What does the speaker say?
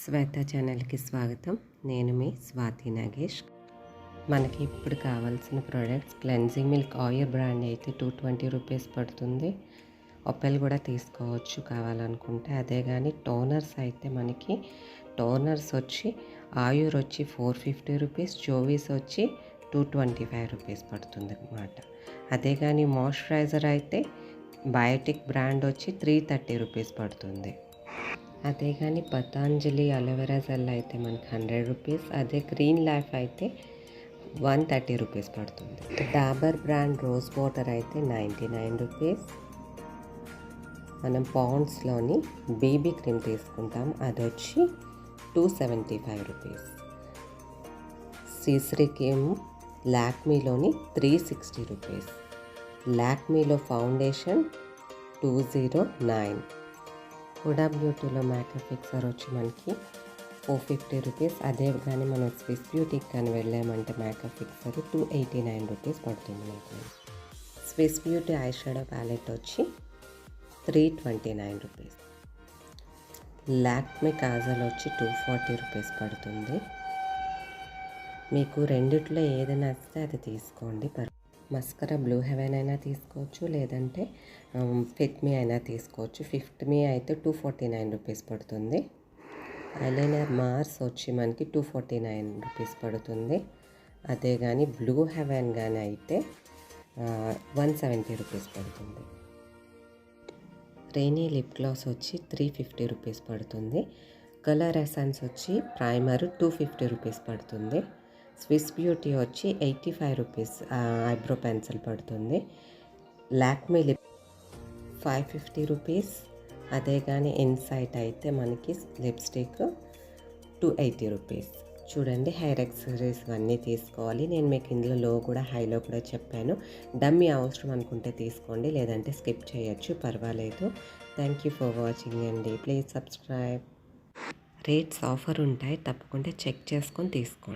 శ్వేత ఛానల్కి స్వాగతం. నేను మీ స్వాతి నాగేష్. మనకి ఇప్పుడు కావాల్సిన products cleansing milk oil brand అయితే 220 రూపీస్ పడుతుంది. ఒపెల్ కూడా తీసుకోవచ్చు కావాలనుకుంటే. అదే కానీ టోనర్స్ అయితే మనకి టోనర్స్ వచ్చి ఆయుర్ వచ్చి 450 రూపీస్, జోవీస్ వచ్చి 225 రూపీస్ పడుతుంది అన్నమాట. అదే కానీ మాయిశ్చరైజర్ అయితే బయోటిక్ బ్రాండ్ వచ్చి 330 రూపీస్ పడుతుంది. అదే కానీ పతాంజలి అలోవెరా జెల్ అయితే మనకి 100 రూపీస్. అదే గ్రీన్ లైఫ్ అయితే 130 రూపీస్ పడుతుంది. డాబర్ బ్రాండ్ రోజ్ వాటర్ అయితే 99 రూపీస్. మనం పాండ్స్లోని బేబీ క్రీమ్ తీసుకుంటాం, అది వచ్చి 275 రూపీస్. సీసరీ క్రీమ్ లాక్మీలోని 360 రూపీస్. లాక్మీలో ఫౌండేషన్ 209. హుడా బ్యూటీలో మేకప్ ఫిక్సర్ వచ్చి మనకి 450 రూపీస్. అదే కానీ మనం స్విస్ బ్యూటీకి కానీ వెళ్ళామంటే మేకప్ ఫిక్సర్ 289 రూపీస్ పడుతుంది మనకి. Swiss beauty eye shadow palette వచ్చి 329 రూపీస్. లాక్మే కాజల్ వచ్చి 240 రూపీస్ పడుతుంది. మీకు రెండిట్లో ఏదైనా నచ్చితే అది తీసుకోండి. మస్కరా బ్లూ హెవెన్ అయినా తీసుకోవచ్చు, లేదంటే ఫిట్ మీ అయినా తీసుకోవచ్చు. ఫిట్ మీ అయితే 249 రూపీస్ పడుతుంది. ఐలైనర్ మార్స్ వచ్చి మనకి 249 రూపీస్ పడుతుంది. అదే కానీ బ్లూ హెవెన్ కానీ అయితే 170 రూపీస్ పడుతుంది. రెయినీ లిప్ గ్లాస్ వచ్చి 350 రూపీస్ పడుతుంది. కలర్ ఎసెన్స్ వచ్చి ప్రైమర్ 250 రూపీస్ పడుతుంది. స్విస్ బ్యూటీ వచ్చి 85 రూపీస్ ఐబ్రో పెన్సిల్ పడుతుంది. Lakme lip 550 rupees. అదే కానీ ఇన్సైట్ అయితే మనకి లిప్స్టిక్ 280 రూపీస్. చూడండి, హెయిర్ యాక్సెసరీస్ అన్నీ తీసుకోవాలి. నేను మీకు ఇందులో కూడా హైలో కూడా చెప్పాను. డమ్మీ అవసరం అనుకుంటే తీసుకోండి, లేదంటే స్కిప్ చేయొచ్చు, పర్వాలేదు. థ్యాంక్ యూ ఫర్ వాచింగ్ అండి. Please subscribe. రేట్స్ ఆఫర్ ఉంటాయి, తప్పకుండా చెక్ చేసుకొని తీసుకోండి.